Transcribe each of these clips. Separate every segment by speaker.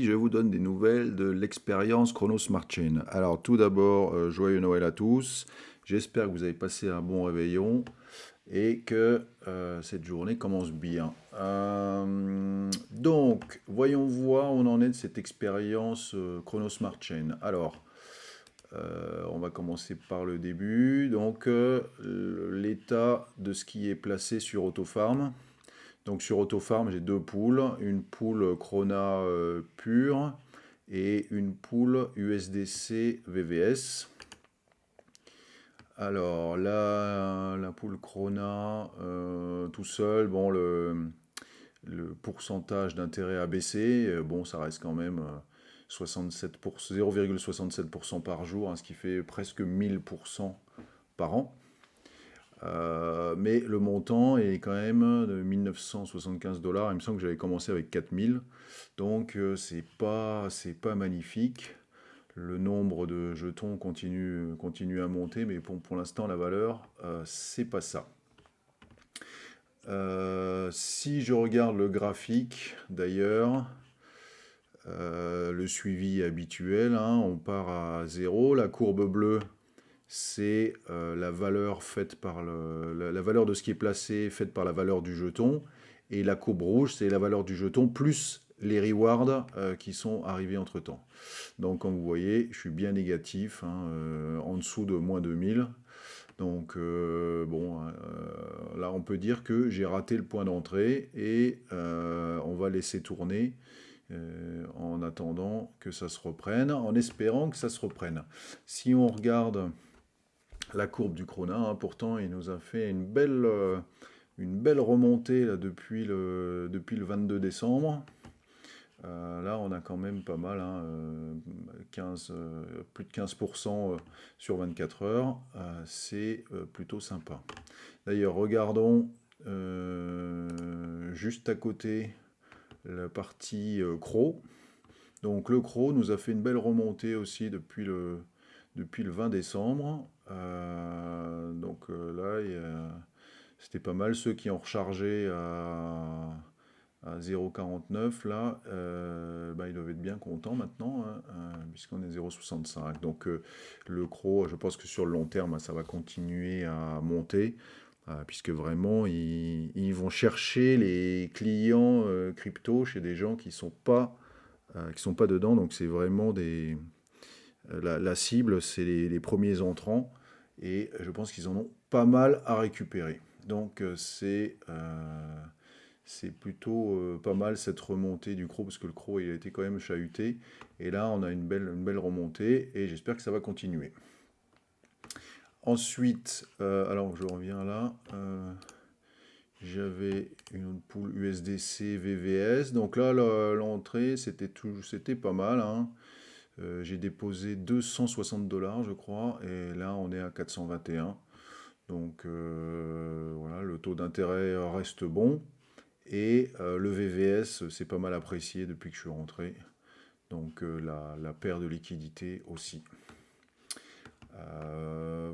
Speaker 1: Je vous donne des nouvelles de l'expérience Chrono Smart Chain. Alors tout d'abord, joyeux Noël à tous. J'espère que vous avez passé un bon réveillon et que cette journée commence bien. Donc, voyons voir où on en est de cette expérience Chrono Smart Chain. Alors, on va commencer par le début. Donc, l'état de ce qui est placé sur Autofarm. Donc sur Autofarm, j'ai deux poules, une poule Krona pure et une poule USDC VVS. Alors là, la poule Krona tout seul, bon, le pourcentage d'intérêt a baissé. Bon, ça reste quand même 0,67% par jour, hein, ce qui fait presque 1000% par an. Mais le montant est quand même de 1975 $. Il me semble que j'avais commencé avec 4000. Donc c'est pas magnifique. Le nombre de jetons continue à monter, mais pour l'instant la valeur, c'est pas ça. Si je regarde le graphique, d'ailleurs, le suivi habituel, hein, on part à 0. La courbe bleue, c'est la valeur la valeur de ce qui est placé faite par la valeur du jeton. Et la courbe rouge, c'est la valeur du jeton plus les rewards qui sont arrivés entre-temps. Donc comme vous voyez, je suis bien négatif, hein, en dessous de moins 2000. Donc bon, là on peut dire que j'ai raté le point d'entrée et on va laisser tourner en attendant que ça se reprenne, en espérant que ça se reprenne. Si on regarde la courbe du Krona, hein, pourtant il nous a fait une belle remontée là, depuis le 22 décembre. Là on a quand même pas mal, hein, plus de 15% sur 24 heures, c'est plutôt sympa. D'ailleurs regardons juste à côté la partie CRO. Donc le CRO nous a fait une belle remontée aussi depuis le 20 décembre. Donc là, c'était pas mal. Ceux qui ont rechargé à 0,49, là, bah, ils doivent être bien contents maintenant, hein, puisqu'on est 0,65. Donc le CRO, je pense que sur le long terme, ça va continuer à monter. Puisque vraiment, ils vont chercher les clients crypto chez des gens qui sont pas dedans. Donc c'est vraiment la cible, c'est les premiers entrants, et je pense qu'ils en ont pas mal à récupérer. Donc c'est plutôt pas mal cette remontée du CRO, parce que le CRO il a été quand même chahuté, et là on a une belle remontée, et j'espère que ça va continuer. Ensuite, alors je reviens là, j'avais une poule USDC VVS, donc là l'entrée c'était pas mal, hein. J'ai déposé 260 $, je crois, et là on est à 421. Donc voilà, le taux d'intérêt reste bon, et le VVS c'est pas mal apprécié depuis que je suis rentré. Donc la paire de liquidités aussi.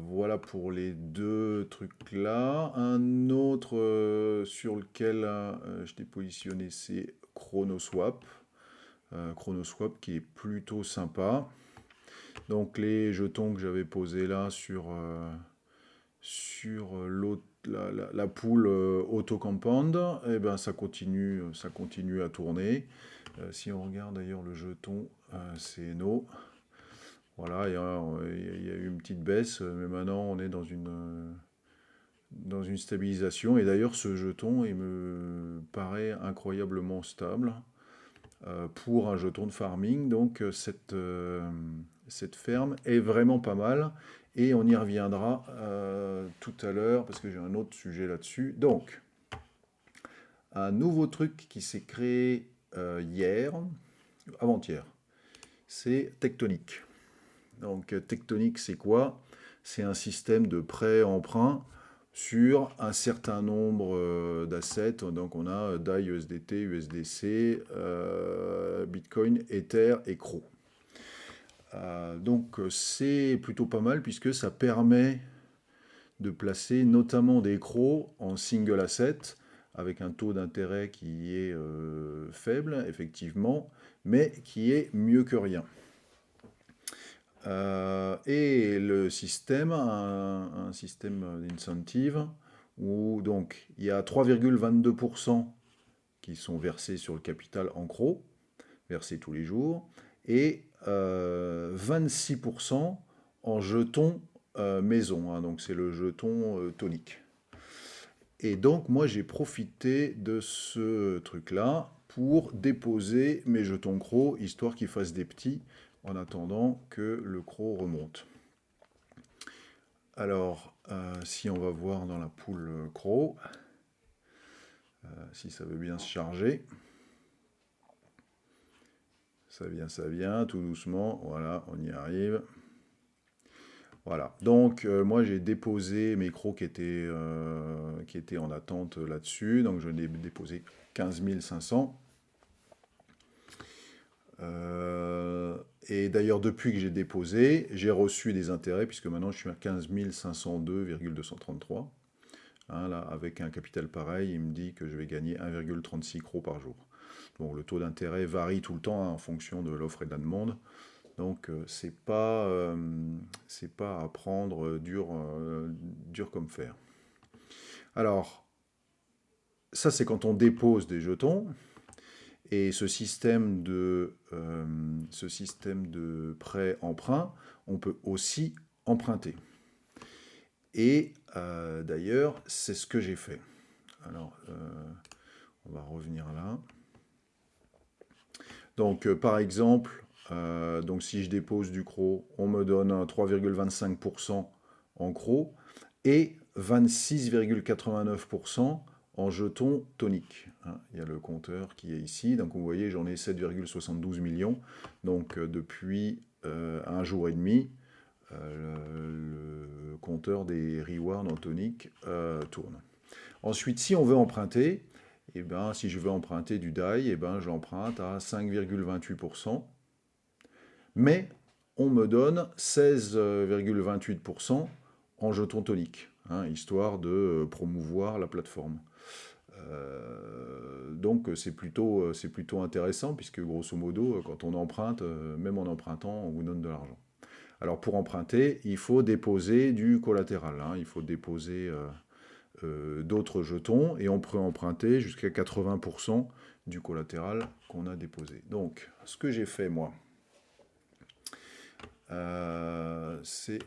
Speaker 1: Voilà pour les deux trucs là. Un autre sur lequel je t'ai positionné, c'est ChronoSwap. ChronoSwap qui est plutôt sympa. Donc les jetons que j'avais posés là sur la poule auto-compound, et ben ça continue à tourner. Si on regarde d'ailleurs le jeton CNO, voilà, il y a eu une petite baisse, mais maintenant on est dans une stabilisation. Et d'ailleurs ce jeton, il me paraît incroyablement stable pour un jeton de farming. Donc cette ferme est vraiment pas mal, et on y reviendra tout à l'heure parce que j'ai un autre sujet là-dessus. Donc un nouveau truc qui s'est créé avant-hier, c'est Tectonic. Donc Tectonic, c'est quoi? C'est un système de prêt-emprunt sur un certain nombre d'assets. Donc on a DAI, USDT, USDC, Bitcoin, Ether et CRO. Donc c'est plutôt pas mal, puisque ça permet de placer notamment des CRO en single asset avec un taux d'intérêt qui est faible, effectivement, mais qui est mieux que rien. Et le système, un système d'incentive, où donc il y a 3,22% qui sont versés sur le capital en CRO, versés tous les jours, et 26% en jetons maison, hein, donc c'est le jeton tonique. Et donc moi j'ai profité de ce truc-là pour déposer mes jetons CRO, histoire qu'ils fassent des petits, en attendant que le CRO remonte. Alors, si on va voir dans la poule CRO, si ça veut bien se charger. Ça vient, tout doucement. Voilà, on y arrive. Voilà. Donc, moi, j'ai déposé mes CRO qui étaient en attente là-dessus. Donc, je l'ai déposé 15 500. Et d'ailleurs, depuis que j'ai déposé, j'ai reçu des intérêts, puisque maintenant, je suis à 15 502,233. Hein, là, avec un capital pareil, il me dit que je vais gagner 1,36 CRO par jour. Bon, le taux d'intérêt varie tout le temps, hein, en fonction de l'offre et de la demande. Donc, c'est pas à prendre dur comme fer. Alors, ça, c'est quand on dépose des jetons. Et ce système de prêt-emprunt, on peut aussi emprunter. Et d'ailleurs, c'est ce que j'ai fait. Alors, on va revenir là. Donc, par exemple, donc si je dépose du CRO, on me donne un 3,25% en CRO et 26,89% en jetons toniques. Hein. Il y a le compteur qui est ici. Donc, vous voyez, j'en ai 7,72 millions. Donc, depuis un jour et demi, le compteur des rewards en tonique tourne. Ensuite, si on veut emprunter, eh ben, si je veux emprunter du DAI, eh ben, j'emprunte à 5,28%. Mais on me donne 16,28% en jetons toniques, hein, histoire de promouvoir la plateforme. Donc c'est plutôt intéressant, puisque grosso modo, quand on emprunte, même en empruntant, on vous donne de l'argent. Alors pour emprunter, il faut déposer du collatéral, hein, il faut déposer d'autres jetons, et on peut emprunter jusqu'à 80% du collatéral qu'on a déposé. Donc, ce que j'ai fait, moi, c'est...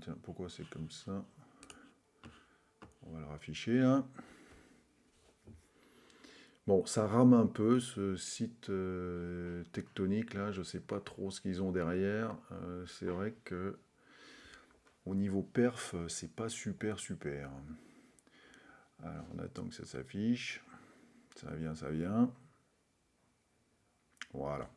Speaker 1: tiens, pourquoi c'est comme ça? On va le rafficher, là. Bon, ça rame un peu, ce site tectonique, là. Je ne sais pas trop ce qu'ils ont derrière. C'est vrai que au niveau perf, c'est pas super. Alors, on attend que ça s'affiche. Ça vient. Voilà.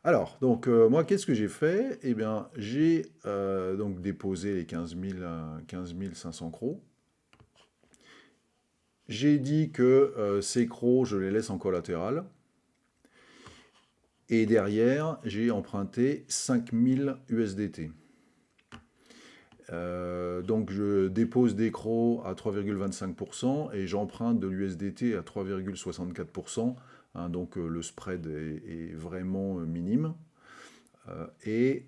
Speaker 1: Alors, donc, moi, qu'est-ce que j'ai fait? Eh bien, j'ai donc déposé les 15 500 CRO. J'ai dit que ces CRO, je les laisse en collatéral. Et derrière, j'ai emprunté 5000 USDT. Donc je dépose des CRO à 3,25% et j'emprunte de l'USDT à 3,64%. Hein, donc le spread est vraiment minime. Et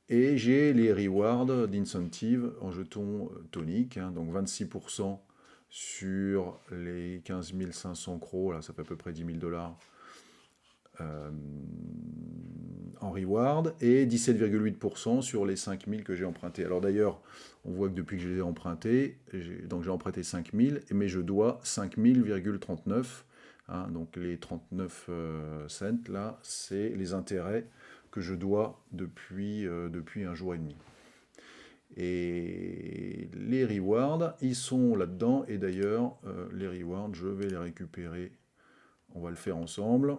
Speaker 1: j'ai les rewards d'incentive en jetons toniques, hein, donc 26% sur les 15 500 CRO, là ça fait à peu près 10 000 $. En reward et 17,8% sur les 5000 que j'ai empruntés. Alors d'ailleurs, on voit que depuis que je les ai empruntés, donc j'ai emprunté 5000, mais je dois 5000,39. Hein, donc les 39 cents, là, c'est les intérêts que je dois depuis un jour et demi. Et les rewards, ils sont là-dedans. Et d'ailleurs, les rewards, je vais les récupérer. On va le faire ensemble.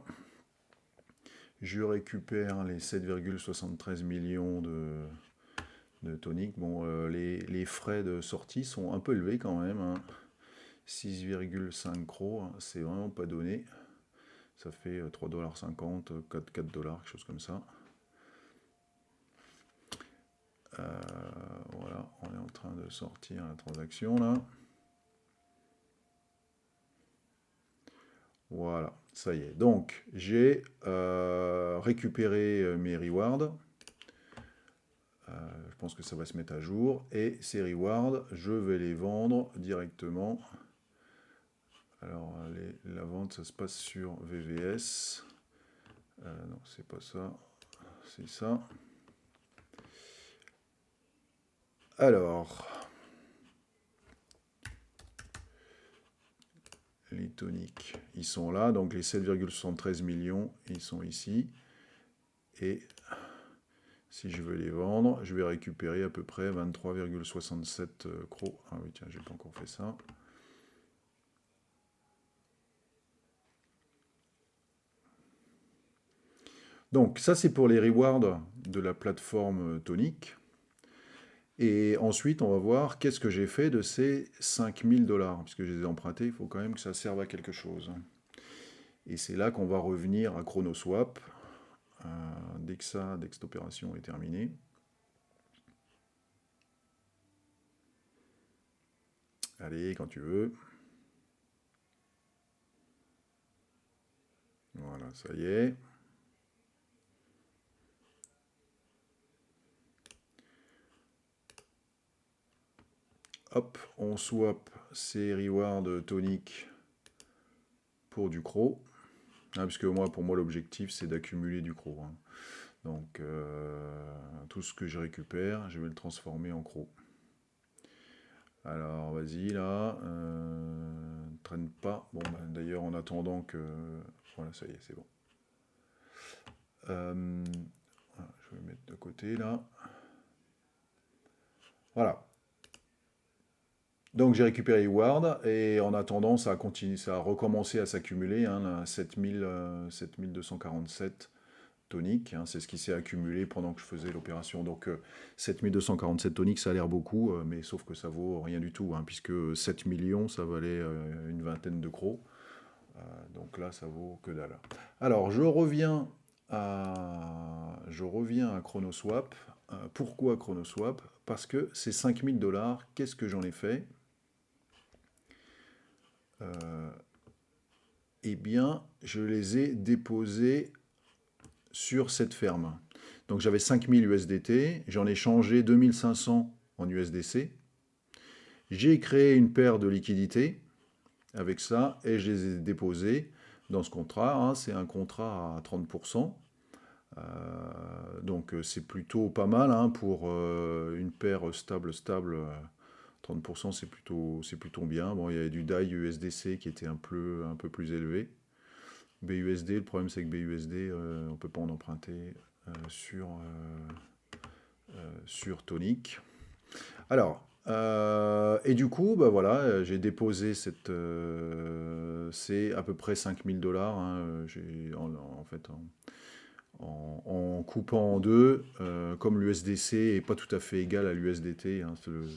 Speaker 1: Je récupère les 7,73 millions de toniques. Bon, les frais de sortie sont un peu élevés quand même. Hein. 6,5 CRO, hein, c'est vraiment pas donné. Ça fait 3,50 $, 4 $, quelque chose comme ça. Voilà, on est en train de sortir la transaction là. Voilà, ça y est. Donc, j'ai récupéré mes rewards. Je pense que ça va se mettre à jour. Et ces rewards, je vais les vendre directement. Alors, la vente, ça se passe sur VVS. Non, c'est pas ça. C'est ça. Alors, les toniques, ils sont là. Donc, les 7,73 millions, ils sont ici. Et si je veux les vendre, je vais récupérer à peu près 23,67 crocs. Ah oui, tiens, j'ai pas encore fait ça. Donc ça, c'est pour les rewards de la plateforme Tonic. Et ensuite, on va voir qu'est-ce que j'ai fait de ces 5000 $. Puisque je les ai empruntés, il faut quand même que ça serve à quelque chose. Et c'est là qu'on va revenir à ChronoSwap, dès que cette opération est terminée. Allez, quand tu veux. Voilà, ça y est. Hop, on swap ces rewards toniques pour du CRO. Puisque pour moi, l'objectif, c'est d'accumuler du CRO. Donc, tout ce que je récupère, je vais le transformer en CRO. Alors, vas-y, là. Traîne pas. Bon, d'ailleurs, en attendant que... Voilà, ça y est, c'est bon. Je vais mettre de côté, là. Voilà. Donc, j'ai récupéré les wards, et en attendant, ça a continué, ça a recommencé à s'accumuler, 7247 toniques, c'est ce qui s'est accumulé pendant que je faisais l'opération. Donc 7247 toniques, ça a l'air beaucoup, mais sauf que ça vaut rien du tout, puisque 7 millions, ça valait une vingtaine de crocs. Donc là, ça vaut que dalle. Alors, je reviens à ChronoSwap. Pourquoi ChronoSwap? Parce que ces 5000 $, qu'est-ce que j'en ai fait? Eh bien, je les ai déposés sur cette ferme. Donc j'avais 5000 USDT, j'en ai changé 2500 en USDC. J'ai créé une paire de liquidités avec ça et je les ai déposés dans ce contrat. C'est un contrat à 30%. Donc c'est plutôt pas mal pour une paire stable. 30% c'est plutôt bien. Bon, il y avait du DAI USDC qui était un peu plus élevé. BUSD, le problème c'est que BUSD, on ne peut pas en emprunter sur Tonic. Alors, et du coup, voilà, j'ai déposé c'est à peu près 5000 $. En fait, en coupant en deux, comme l'USDC n'est pas tout à fait égal à l'USDT,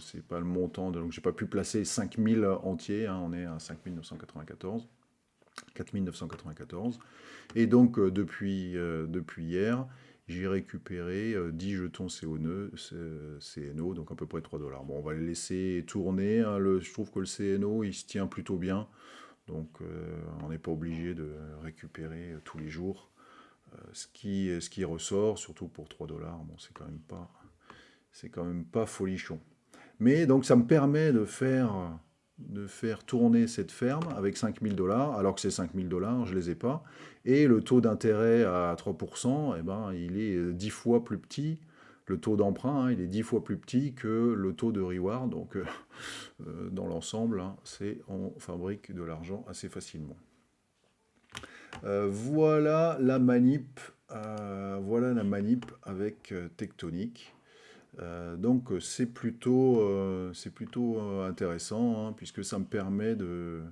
Speaker 1: c'est pas le montant, donc j'ai pas pu placer 5000 entiers, on est à 5994. 4994. Et donc, depuis hier, j'ai récupéré 10 jetons CNO, donc à peu près 3 $. Bon, on va les laisser tourner. Je trouve que le CNO, il se tient plutôt bien. Donc, on n'est pas obligé de récupérer tous les jours ce qui ressort, surtout pour 3 $. Bon, c'est quand même pas folichon. Mais donc, ça me permet de faire tourner cette ferme avec 5000 $, alors que ces 5000 $, je ne les ai pas. Et le taux d'intérêt à 3%, il est 10 fois plus petit. Le taux d'emprunt, il est 10 fois plus petit que le taux de reward. Donc, dans l'ensemble, on fabrique de l'argent assez facilement. Voilà la manip avec Tectonic. Donc c'est plutôt intéressant, puisque ça me permet de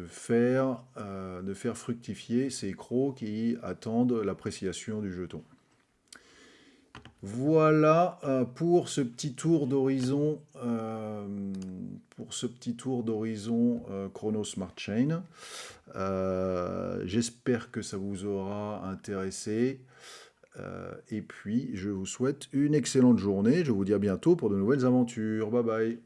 Speaker 1: faire fructifier ces crocs qui attendent l'appréciation du jeton. Voilà pour ce petit tour d'horizon Chrono Smart Chain. J'espère que ça vous aura intéressé. Et puis, je vous souhaite une excellente journée. Je vous dis à bientôt pour de nouvelles aventures. Bye bye.